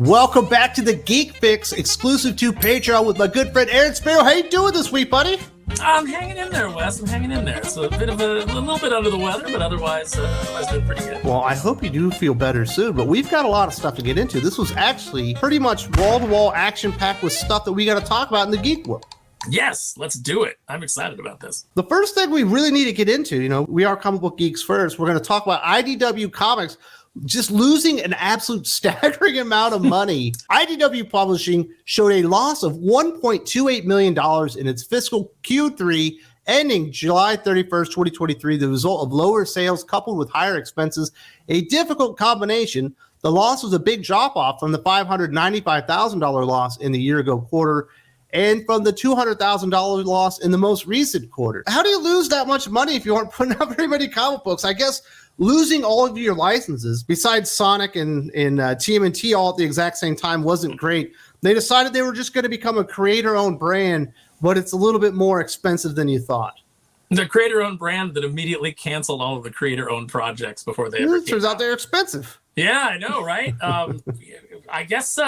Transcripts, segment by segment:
Welcome back to the Geek Fix, exclusive to Patreon with my good friend Aaron Sparrow. How you doing this week, buddy? I'm hanging in there, Wes. I'm hanging in there. It's a little bit under the weather, but otherwise doing pretty good. Well, I hope you do feel better soon, but we've got a lot of stuff to get into. This was actually pretty much wall-to-wall action-packed with stuff that we got to talk about in the geek world. Yes, let's do it. I'm excited about this. The first thing we really need to get into, we are comic book geeks first. We're going to talk about IDW Comics just losing an absolute staggering amount of money. IDW Publishing showed a loss of $1.28 million in its fiscal Q3 ending July 31st, 2023, the result of lower sales coupled with higher expenses, a difficult combination. The loss was a big drop-off from the $595,000 loss in the year-ago quarter and from the $200,000 loss in the most recent quarter. How do you lose that much money if you aren't putting out very many comic books? I guess losing all of your licenses, besides Sonic and TMNT all at the exact same time, wasn't great. They decided they were just going to become a creator-owned brand, but it's a little bit more expensive than you thought. The creator-owned brand that immediately canceled all of the creator-owned projects before they ever came turns out they're expensive. Yeah, I know, right? I guess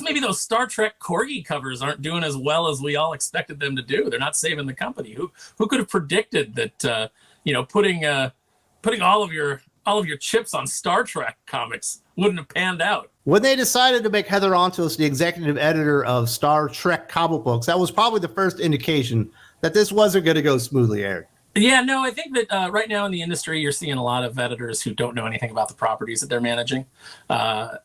maybe those Star Trek Corgi covers aren't doing as well as we all expected them to do. They're not saving the company. Who could have predicted that? Putting all of your chips on Star Trek comics wouldn't have panned out. When they decided to make Heather Ontos the executive editor of Star Trek comic books, that was probably the first indication that this wasn't going to go smoothly, Eric. Yeah, no, I think that right now in the industry, you're seeing a lot of editors who don't know anything about the properties that they're managing. Star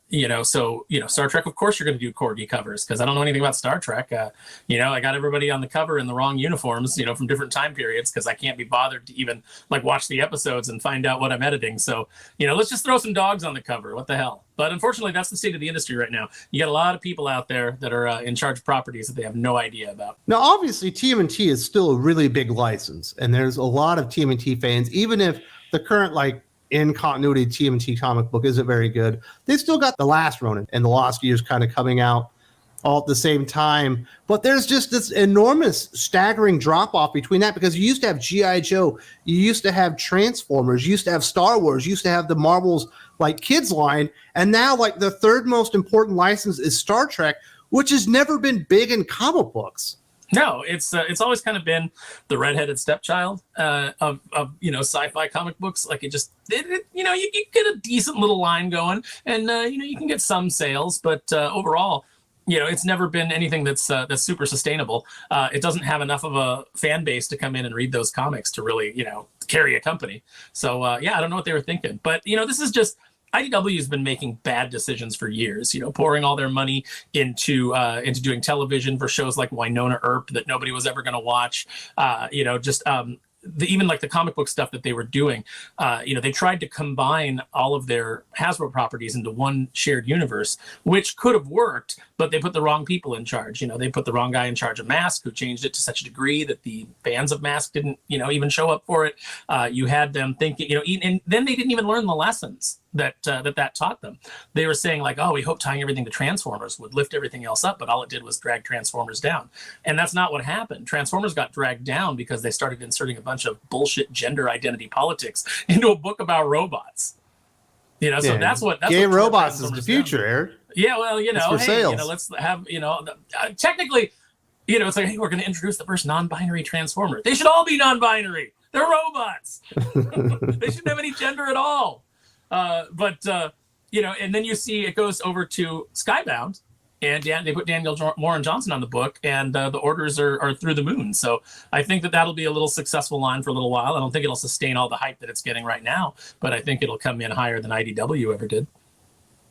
Trek, of course, you're going to do Corgi covers because I don't know anything about Star Trek. I got everybody on the cover in the wrong uniforms, from different time periods because I can't be bothered to even watch the episodes and find out what I'm editing. So, let's just throw some dogs on the cover. What the hell? But unfortunately, that's the state of the industry right now. You got a lot of people out there that are in charge of properties that they have no idea about. Now, obviously, TMNT is still a really big license, and there's a lot of TMNT fans, even if the current in continuity TMNT comic book isn't very good. They still got The Last Ronin and The Lost Years kind of coming out all at the same time. But there's just this enormous staggering drop off between that because you used to have G.I. Joe, you used to have Transformers, you used to have Star Wars, you used to have the Marvel's kids line, and now the third most important license is Star Trek, which has never been big in comic books. No, it's always kind of been the redheaded stepchild of sci-fi comic books. You get a decent little line going, and you can get some sales, but overall, it's never been anything that's super sustainable. It doesn't have enough of a fan base to come in and read those comics to really carry a company. So I don't know what they were thinking, but this is just. IDW has been making bad decisions for years, pouring all their money into doing television for shows like Winona Earp that nobody was ever going to watch. Even the comic book stuff that they were doing, they tried to combine all of their Hasbro properties into one shared universe, which could have worked, but they put the wrong people in charge. They put the wrong guy in charge of Mask, who changed it to such a degree that the fans of Mask didn't, even show up for it. You had them thinking, and then they didn't even learn the lessons that taught them. They were saying we hope tying everything to Transformers would lift everything else up, but all it did was drag Transformers down. And that's not what happened. Transformers got dragged down because they started inserting a bunch of bullshit gender identity politics into a book about robots. So that's what gay robots is the future, Eric. Yeah, well, it's for sales. Let's have technically, it's hey, we're going to introduce the first non-binary Transformer. They should all be non-binary. They're robots. They shouldn't have any gender at all. And then you see it goes over to Skybound, and they put Daniel Warren Johnson on the book, and the orders are through the moon. So I think that'll be a little successful line for a little while. I don't think it'll sustain all the hype that it's getting right now, but I think it'll come in higher than IDW ever did.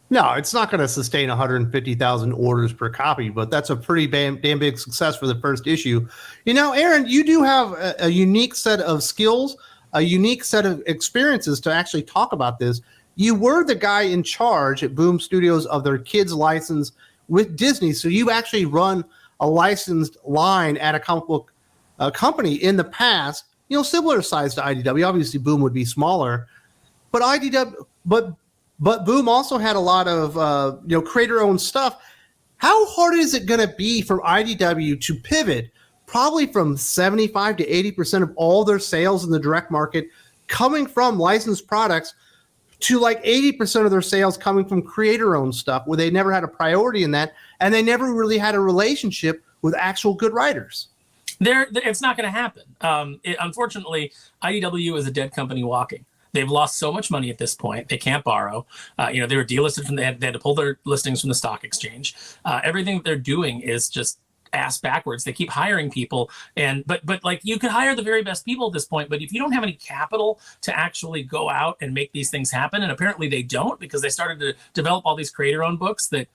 No, it's not going to sustain 150,000 orders per copy, but that's a pretty damn big success for the first issue. Aaron, you do have a unique set of skills, a unique set of experiences to actually talk about this. You were the guy in charge at Boom Studios of their kids license with Disney. So you actually run a licensed line at a comic book company in the past, similar size to IDW. Obviously Boom would be smaller, but but Boom also had a lot of, creator-owned stuff. How hard is it going to be for IDW to pivot probably from 75 to 80% of all their sales in the direct market coming from licensed products to like 80% of their sales coming from creator-owned stuff, where they never had a priority in that, and they never really had a relationship with actual good writers. It's not going to happen. Unfortunately, IDW is a dead company walking. They've lost so much money at this point. They can't borrow. They were delisted they had to pull their listings from the stock exchange. Everything that they're doing is just ass backwards. They keep hiring people, but like, you could hire the very best people at this point, but if you don't have any capital to actually go out and make these things happen, and apparently they don't, because they started to develop all these creator-owned books that,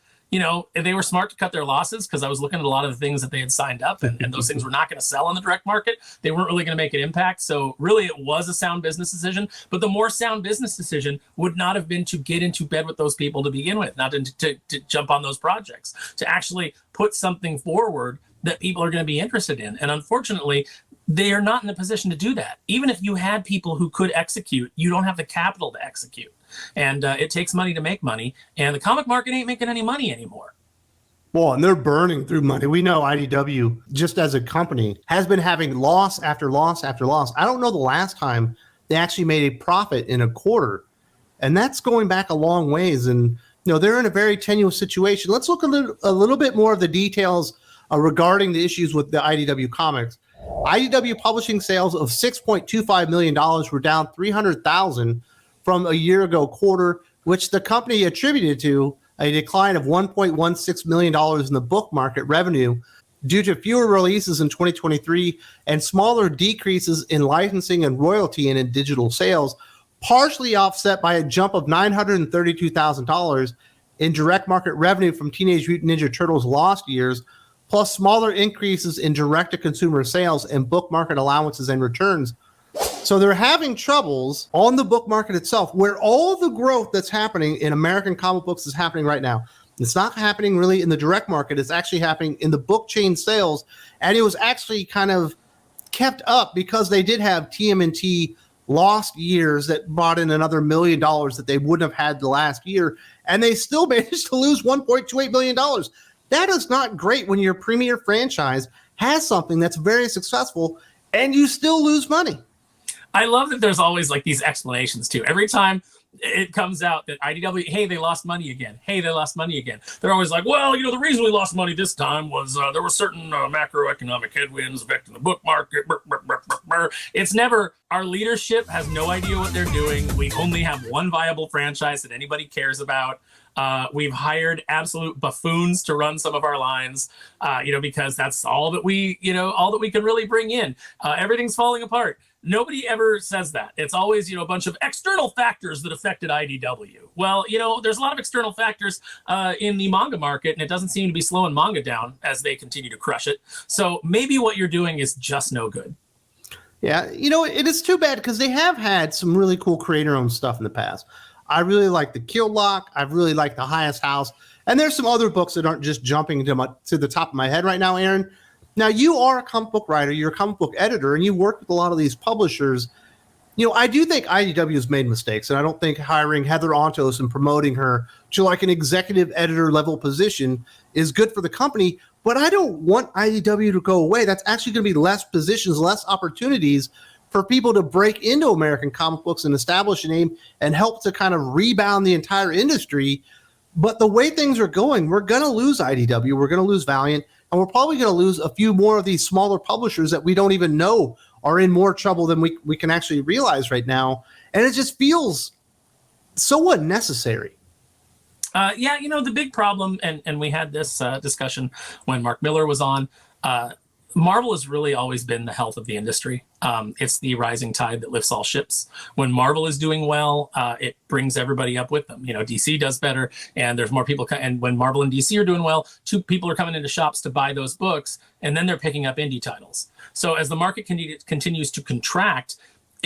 they were smart to cut their losses, because I was looking at a lot of the things that they had signed up, and those things were not going to sell on the direct market. They weren't really going to make an impact. So really, it was a sound business decision. But the more sound business decision would not have been to get into bed with those people to begin with, not to jump on those projects, to actually put something forward that people are going to be interested in. And unfortunately, they are not in a position to do that. Even if you had people who could execute, you don't have the capital to execute. And it takes money to make money, and the comic market ain't making any money anymore. Well, and they're burning through money. We know IDW, just as a company, has been having loss after loss after loss. I don't know the last time they actually made a profit in a quarter, and that's going back a long ways. And they're in a very tenuous situation. Let's look a little bit more of the details regarding the issues with the IDW Comics. IDW Publishing sales of $6.25 million were down $300,000 from a year ago quarter, which the company attributed to a decline of $1.16 million in the book market revenue due to fewer releases in 2023 and smaller decreases in licensing and royalty and in digital sales, partially offset by a jump of $932,000 in direct market revenue from Teenage Mutant Ninja Turtles' lost years, plus smaller increases in direct-to-consumer sales and book market allowances and returns. So they're having troubles on the book market itself, where all the growth that's happening in American comic books is happening right now. It's not happening really in the direct market. It's actually happening in the book chain sales. And it was actually kind of kept up because they did have TMNT lost years that brought in another $1 million that they wouldn't have had the last year. And they still managed to lose $1.28 million. That is not great when your premier franchise has something that's very successful and you still lose money. I love that there's always like these explanations too. Every time it comes out that IDW, hey, they lost money again. Hey, they lost money again. They're always like, well, the reason we lost money this time was there were certain macroeconomic headwinds affecting the book market. It's never, our leadership has no idea what they're doing. We only have one viable franchise that anybody cares about. We've hired absolute buffoons to run some of our lines, because that's all that we can really bring in. Everything's falling apart. Nobody ever says that. It's always, a bunch of external factors that affected IDW. Well, there's a lot of external factors in the manga market, and it doesn't seem to be slowing manga down as they continue to crush it. So maybe what you're doing is just no good. Yeah, it is too bad because they have had some really cool creator-owned stuff in the past. I really like the Kill Lock. I really like the Highest House. And there's some other books that aren't just jumping to the top of my head right now, Aaron. Now, you are a comic book writer, you're a comic book editor, and you work with a lot of these publishers. I do think IDW has made mistakes, and I don't think hiring Heather Ontos and promoting her to like an executive editor level position is good for the company, but I don't want IDW to go away. That's actually going to be less positions, less opportunities for people to break into American comic books and establish a name and help to kind of rebound the entire industry. But the way things are going, we're going to lose IDW, we're going to lose Valiant, and we're probably going to lose a few more of these smaller publishers that we don't even know are in more trouble than we can actually realize right now. And it just feels so unnecessary. The big problem, and we had this discussion when Mark Miller was on, Marvel has really always been the health of the industry. It's the rising tide that lifts all ships. When Marvel is doing well, it brings everybody up with them. DC does better, and there's more people. And when Marvel and DC are doing well, people are coming into shops to buy those books, and then they're picking up indie titles. So as the market continues to contract,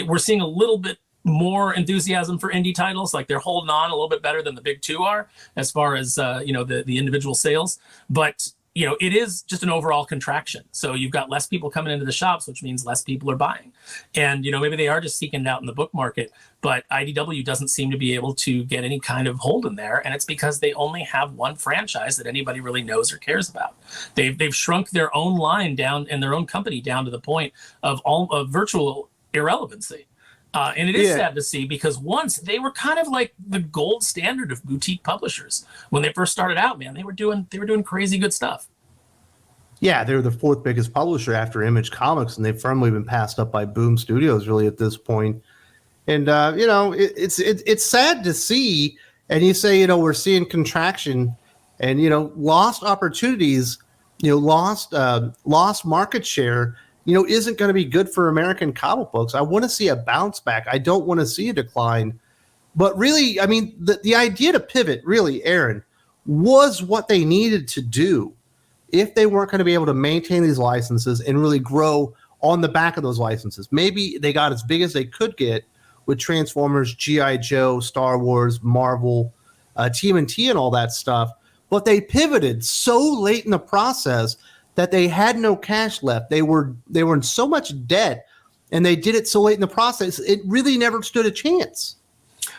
we're seeing a little bit more enthusiasm for indie titles. Like they're holding on a little bit better than the big two are as far as the individual sales. But it is just an overall contraction. So you've got less people coming into the shops, which means less people are buying. And, maybe they are just seeking it out in the book market, but IDW doesn't seem to be able to get any kind of hold in there. And it's because they only have one franchise that anybody really knows or cares about. They've shrunk their own line down and their own company down to the point of virtual irrelevancy. And it is sad to see, because once they were kind of like the gold standard of boutique publishers. When they first started out, man, they were doing crazy good stuff. Yeah, they're the fourth biggest publisher after Image Comics, and they've firmly been passed up by Boom Studios really at this point. And it's sad to see. And you say, we're seeing contraction, and lost opportunities, lost market share, isn't going to be good for American comic books. I want to see a bounce back. I don't want to see a decline. But really, I mean, the idea to pivot, really, Aaron, was what they needed to do if they weren't going to be able to maintain these licenses and really grow on the back of those licenses. Maybe they got as big as they could get with Transformers, G.I. Joe, Star Wars, Marvel, TMNT, and all that stuff. But they pivoted so late in the process that they had no cash left. They were in so much debt, and they did it so late in the process, it really never stood a chance.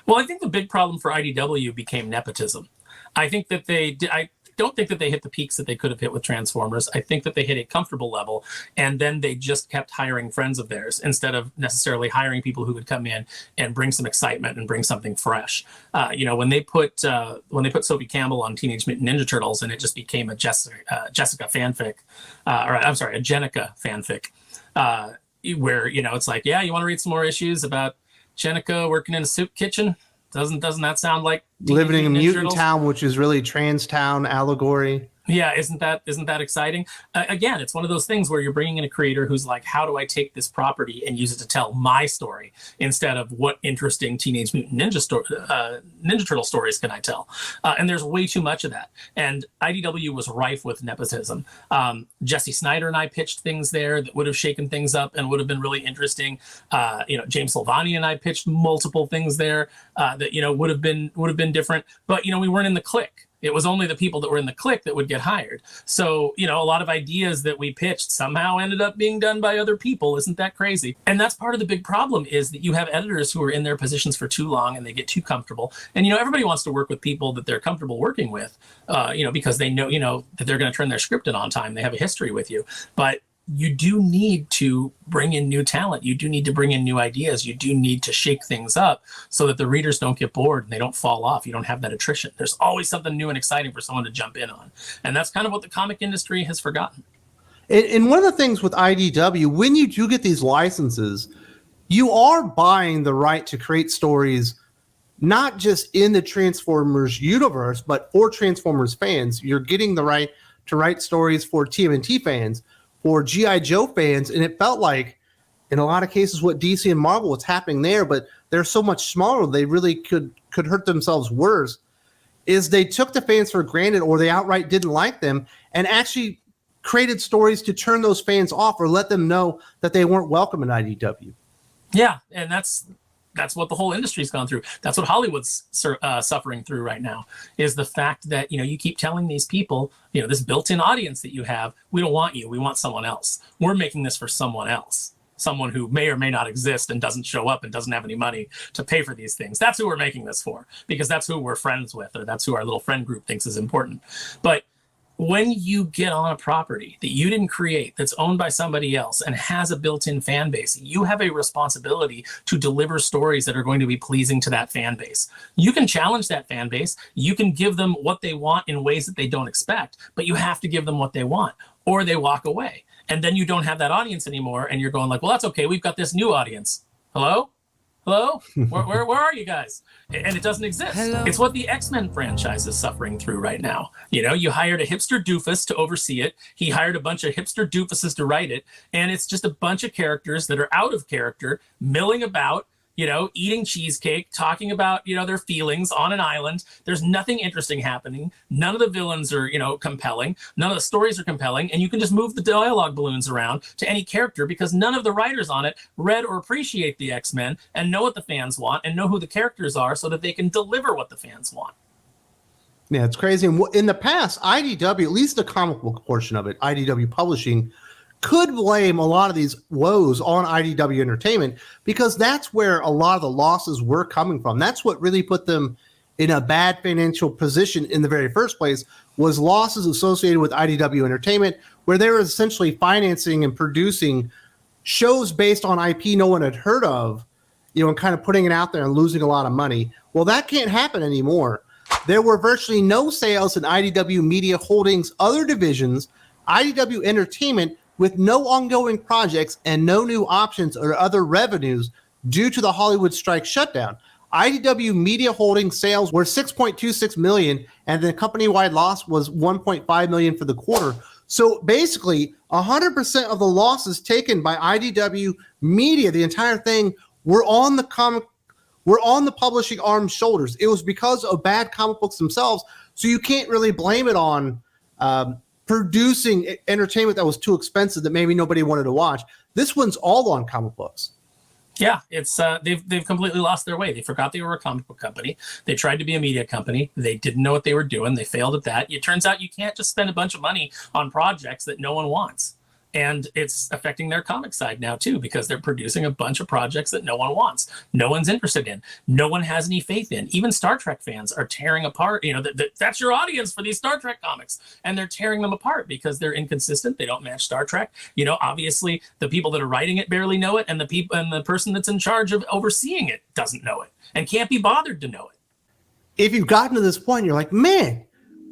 Well, I think the big problem for IDW became nepotism. I think that I don't think that they hit the peaks that they could have hit with Transformers. I think that they hit a comfortable level, and then they just kept hiring friends of theirs instead of necessarily hiring people who would come in and bring some excitement and bring something fresh. When they put Sophie Campbell on Teenage Mutant Ninja Turtles, and it just became a Jessica fanfic, a Jennica fanfic, where it's like, yeah, you want to read some more issues about Jennica working in a soup kitchen? Doesn't that sound like living in a mutant town, which is really Trans Town allegory? Yeah, isn't that exciting? Again, it's one of those things where you're bringing in a creator who's like, how do I take this property and use it to tell my story instead of what interesting Teenage Mutant Ninja Turtle stories can I tell? And there's way too much of that. And IDW was rife with nepotism. Jesse Snyder and I pitched things there that would have shaken things up and would have been really interesting. James Silvani and I pitched multiple things there that would have been different. But we weren't in the clique. It was only the people that were in the clique that would get hired. So, a lot of ideas that we pitched somehow ended up being done by other people. Isn't that crazy? And that's part of the big problem, is that you have editors who are in their positions for too long and they get too comfortable. And, everybody wants to work with people that they're comfortable working with, because they know, that they're going to turn their script in on time. They have a history with you. But you do need to bring in new talent. You do need to bring in new ideas. You do need to shake things up so that the readers don't get bored and they don't fall off. You don't have that attrition. There's always something new and exciting for someone to jump in on. And that's kind of what the comic industry has forgotten. And one of the things with IDW, when you do get these licenses, you are buying the right to create stories, not just in the Transformers universe, but for Transformers fans. You're getting the right to write stories for TMNT fans, for G.I. Joe fans, and it felt like, in a lot of cases, what DC and Marvel was happening there, but they're so much smaller, they really could hurt themselves worse, is they took the fans for granted, or they outright didn't like them, and actually created stories to turn those fans off or let them know that they weren't welcome in IDW. Yeah, and that's what the whole industry's gone through. That's what Hollywood's suffering through right now, is the fact that, you keep telling these people, this built-in audience that you have, we don't want you, we want someone else. We're making this for someone else, someone who may or may not exist and doesn't show up and doesn't have any money to pay for these things. That's who we're making this for, because that's who we're friends with, or that's who our little friend group thinks is important. But when you get on a property that you didn't create, that's owned by somebody else and has a built-in fan base, you have a responsibility to deliver stories that are going to be pleasing to that fan base. You can challenge that fan base. You can give them what they want in ways that they don't expect, but you have to give them what they want, or they walk away. And then you don't have that audience anymore, and you're going like, well, that's okay. We've got this new audience. Hello? Where are you guys? And it doesn't exist. Hello. It's what the X-Men franchise is suffering through right now. You hired a hipster doofus to oversee it. He hired a bunch of hipster doofuses to write it. And it's just a bunch of characters that are out of character, milling about, eating cheesecake, talking about, their feelings on an island. There's nothing interesting happening. None of the villains are, compelling. None of the stories are compelling. And you can just move the dialogue balloons around to any character, because none of the writers on it read or appreciate the X-Men and know what the fans want and know who the characters are so that they can deliver what the fans want. Yeah, it's crazy. And in the past, IDW, at least the comic book portion of it, IDW Publishing, could blame a lot of these woes on IDW Entertainment, because that's where a lot of the losses were coming from. That's what really put them in a bad financial position in the very first place, was losses associated with IDW Entertainment, where they were essentially financing and producing shows based on IP no one had heard of, and kind of putting it out there and losing a lot of money. Well, that can't happen anymore. There were virtually no sales in IDW Media Holdings' other divisions, IDW Entertainment, with no ongoing projects and no new options or other revenues due to the Hollywood strike shutdown. IDW Media Holdings sales were $6.26 million, and the company-wide loss was $1.5 million for the quarter. So basically, 100% of the losses taken by IDW Media, the entire thing, were on the publishing arm's shoulders. It was because of bad comic books themselves. So you can't really blame it on producing entertainment that was too expensive that maybe nobody wanted to watch. This one's all on comic books. Yeah, it's they've completely lost their way. They forgot they were a comic book company. They tried to be a media company. They didn't know what they were doing. They failed at that. It turns out you can't just spend a bunch of money on projects that no one wants. And it's affecting their comic side now, too, because they're producing a bunch of projects that no one wants. No one's interested in. No one has any faith in. Even Star Trek fans are tearing apart. That's your audience for these Star Trek comics. And they're tearing them apart because they're inconsistent. They don't match Star Trek. Obviously, the people that are writing it barely know it. And the person that's in charge of overseeing it doesn't know it and can't be bothered to know it. If you've gotten to this point, you're like, man,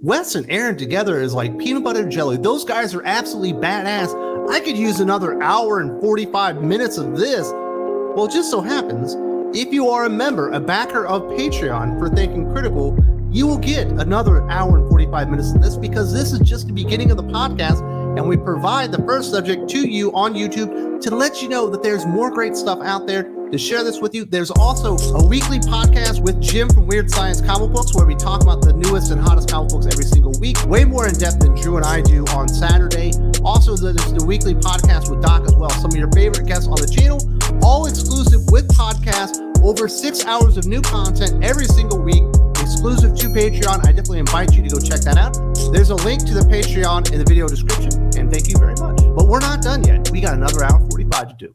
Wes and Aaron together is like peanut butter and jelly. Those guys are absolutely badass. I could use another hour and 45 minutes of this. Well, it just so happens, if you are a member, a backer of Patreon for Thinking Critical, you will get another hour and 45 minutes of this, because this is just the beginning of the podcast, and we provide the first subject to you on YouTube to let you know that there's more great stuff out there to share this with you. There's also a weekly podcast with Jim from Weird Science Comic Books, where we talk about the newest and hottest comic books every single week, way more in depth than Drew and I do on Saturday. Also, there's the weekly podcast with Doc as well. Some of your favorite guests on the channel, all exclusive with podcasts, over 6 hours of new content every single week, exclusive to Patreon. I definitely invite you to go check that out. There's a link to the Patreon in the video description, and thank you very much. But we're not done yet. We got another hour 45 to do.